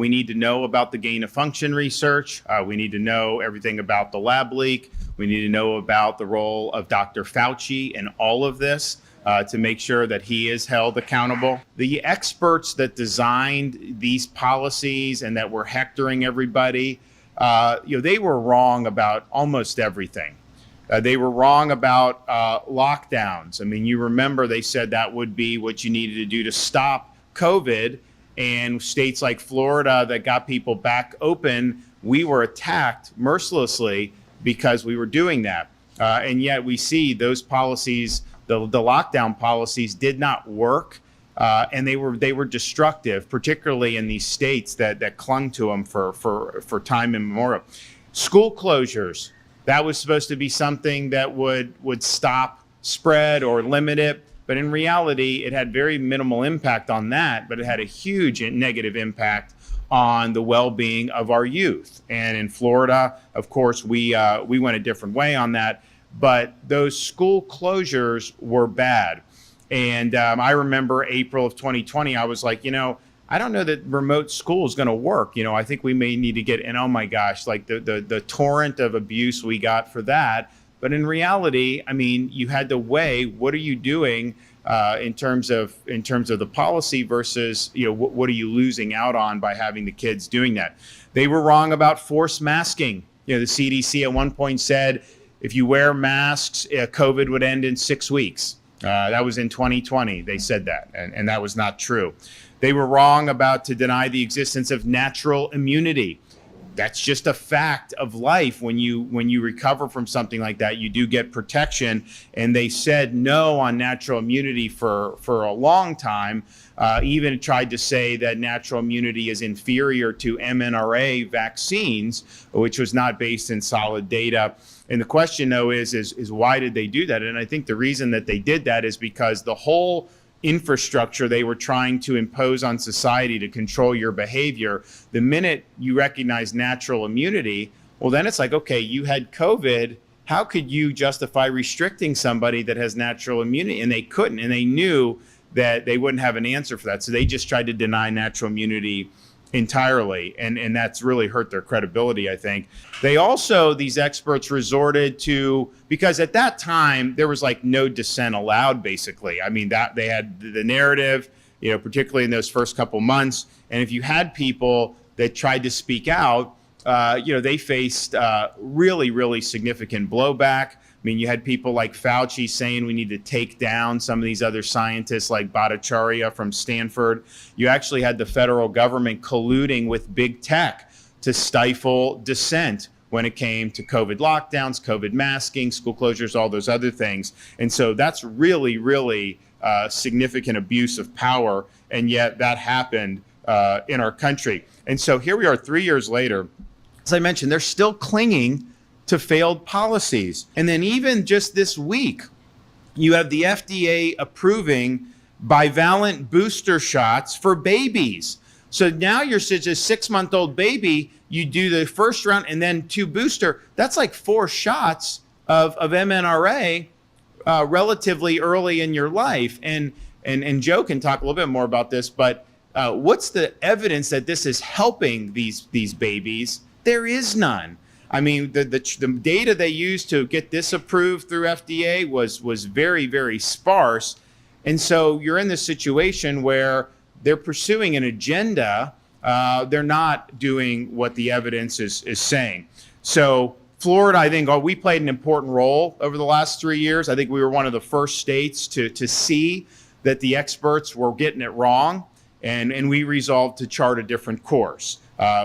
We need to know about the gain of function research. We need to know everything about the lab leak. We need to know about the role of Dr. Fauci in all of this to make sure that he is held accountable. The experts that designed these policies and that were hectoring everybody, they were wrong about almost everything. They were wrong about lockdowns. I mean, you remember they said that would be what you needed to do to stop COVID. And states like Florida that got people back open, we were attacked mercilessly because we were doing that. And yet we see those policies, the lockdown policies did not work. And they were destructive, particularly in these states that clung to them for time immemorial. School closures, that was supposed to be something that would stop spread or limit it. But in reality, it had very minimal impact on that, but it had a huge negative impact on the well-being of our youth. And in Florida, of course, we went a different way on that. But those school closures were bad. And I remember April of 2020, I was like, I don't know that remote school is going to work. I think we may need to get, and oh my gosh, like the torrent of abuse we got for that. But in reality, I mean, you had to weigh what are you doing in terms of the policy versus, what are you losing out on by having the kids doing that? They were wrong about forced masking. The CDC at one point said if you wear masks, COVID would end in 6 weeks. That was in 2020. They said that, and that was not true. They were wrong to deny the existence of natural immunity. That's just a fact of life. When you recover from something like that, you do get protection. And they said no on natural immunity for a long time. Even tried to say that natural immunity is inferior to mRNA vaccines, which was not based in solid data. And the question, though, is why did they do that? And I think the reason that they did that is because the whole infrastructure they were trying to impose on society to control your behavior, the minute you recognize natural immunity, well, then it's like, okay, you had COVID. How could you justify restricting somebody that has natural immunity? And they couldn't. And they knew that they wouldn't have an answer for that. So they just tried to deny natural immunity entirely. And that's really hurt their credibility, I think. They also, these experts resorted to, because at that time, there was like no dissent allowed, basically. I mean, that they had the narrative, particularly in those first couple months. And if you had people that tried to speak out, they faced really, really significant blowback. I mean, you had people like Fauci saying we need to take down some of these other scientists like Bhattacharya from Stanford. You actually had the federal government colluding with big tech to stifle dissent when it came to COVID lockdowns, COVID masking, school closures, all those other things. And so that's really, really significant abuse of power. And yet that happened in our country. And so here we are 3 years later. As I mentioned, they're still clinging to failed policies. And then even just this week, you have the FDA approving bivalent booster shots for babies. So now you're such a 6-month-old baby, you do the first round and then 2 booster. That's like 4 shots of mRNA relatively early in your life. And Joe can talk a little bit more about this, but what's the evidence that this is helping these babies? There is none. I mean, the data they used to get this approved through FDA was very, very sparse. And so you're in this situation where they're pursuing an agenda. They're not doing what the evidence is saying. So Florida, I think, we played an important role over the last 3 years. I think we were one of the first states to see that the experts were getting it wrong. And we resolved to chart a different course.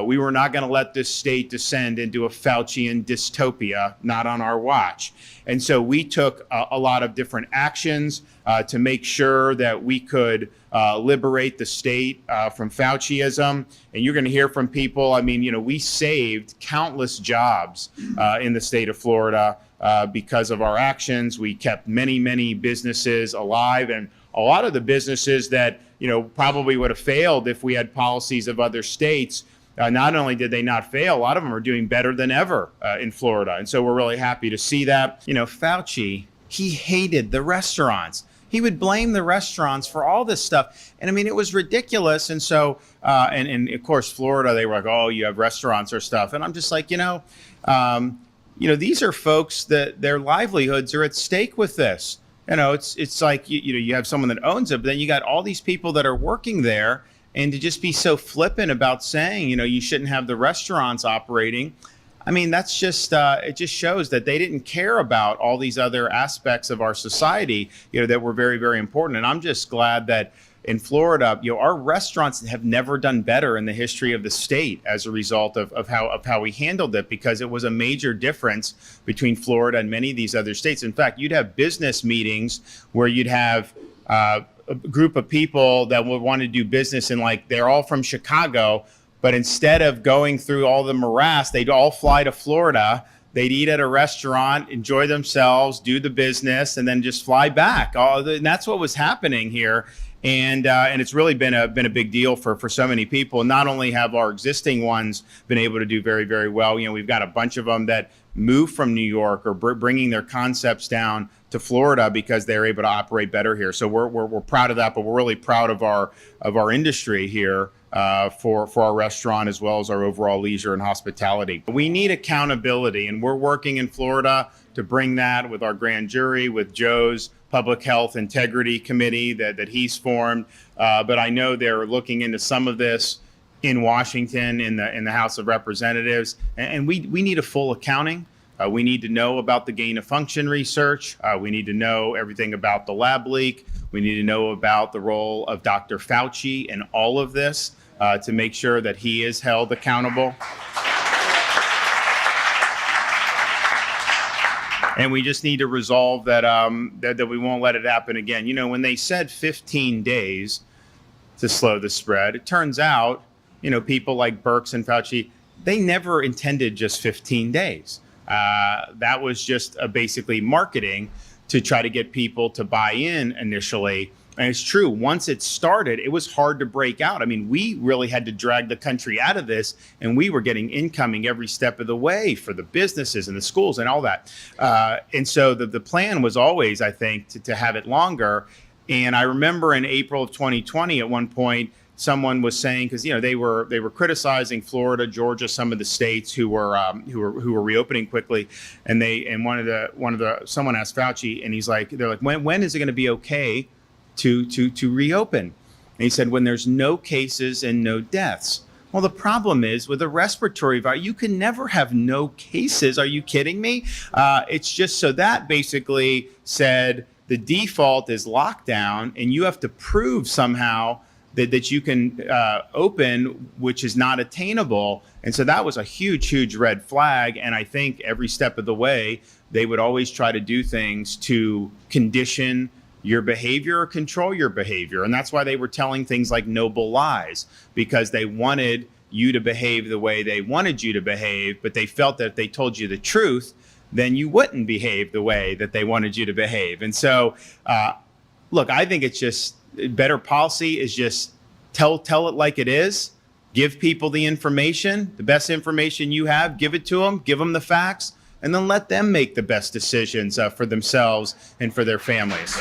We were not going to let this state descend into a Faucian dystopia, not on our watch. And so we took a lot of different actions to make sure that we could liberate the state from Fauciism. And you're going to hear from people. I mean, we saved countless jobs in the state of Florida because of our actions. We kept many, many businesses alive, and a lot of the businesses that probably would have failed if we had policies of other states. Not only did they not fail, a lot of them are doing better than ever in Florida. And so we're really happy to see that. Fauci, he hated the restaurants. He would blame the restaurants for all this stuff. And I mean, it was ridiculous. And so, and of course, Florida, they were like, oh, you have restaurants or stuff. And I'm just like, these are folks that their livelihoods are at stake with this. It's like, you have someone that owns it, but then you got all these people that are working there. And to just be so flippant about saying, you shouldn't have the restaurants operating. I mean, that's just, it just shows that they didn't care about all these other aspects of our society, that were very, very important. And I'm just glad that in Florida, our restaurants have never done better in the history of the state as a result of how we handled it, because it was a major difference between Florida and many of these other states. In fact, you'd have business meetings where you'd have a group of people that would want to do business, and like they're all from Chicago, but instead of going through all the morass, they'd all fly to Florida. They'd eat at a restaurant, enjoy themselves, do the business, and then just fly back. And that's what was happening here. And it's really been a big deal for so many people. Not only have our existing ones been able to do very, very well, we've got a bunch of them that move from New York or bringing their concepts down to Florida because they're able to operate better here. So we're proud of that, but we're really proud of our industry here for our restaurant as well as our overall leisure and hospitality. We need accountability, and we're working in Florida to bring that with our grand jury, with Joe's Public Health Integrity Committee that he's formed. But I know they're looking into some of this in Washington in the House of Representatives, and we need a full accounting. We need to know about the gain of function research. We need to know everything about the lab leak. We need to know about the role of Dr. Fauci in all of this to make sure that he is held accountable. And we just need to resolve that that we won't let it happen again. When they said 15 days to slow the spread, it turns out, people like Birx and Fauci, they never intended just 15 days. That was just basically marketing to try to get people to buy in initially. And it's true, once it started, it was hard to break out. I mean, we really had to drag the country out of this, and we were getting incoming every step of the way for the businesses and the schools and all that. And so the plan was always, I think, to have it longer. And I remember in April of 2020, at one point, someone was saying, because they were criticizing Florida, Georgia, some of the states who were reopening quickly, and someone asked Fauci, and they're like, when is it going to be okay to reopen? And he said, when there's no cases and no deaths. Well, the problem is with a respiratory virus, you can never have no cases. Are you kidding me? It's just so that basically said the default is lockdown, and you have to prove somehow that you can open, which is not attainable. And so that was a huge red flag. And I think every step of the way, they would always try to do things to condition your behavior or control your behavior. And that's why they were telling things like noble lies, because they wanted you to behave the way they wanted you to behave, but they felt that if they told you the truth, then you wouldn't behave the way that they wanted you to behave. And so, look, I think it's just better policy is just tell it like it is. Give people the information, the best information you have, give it to them, give them the facts, and then let them make the best decisions for themselves and for their families.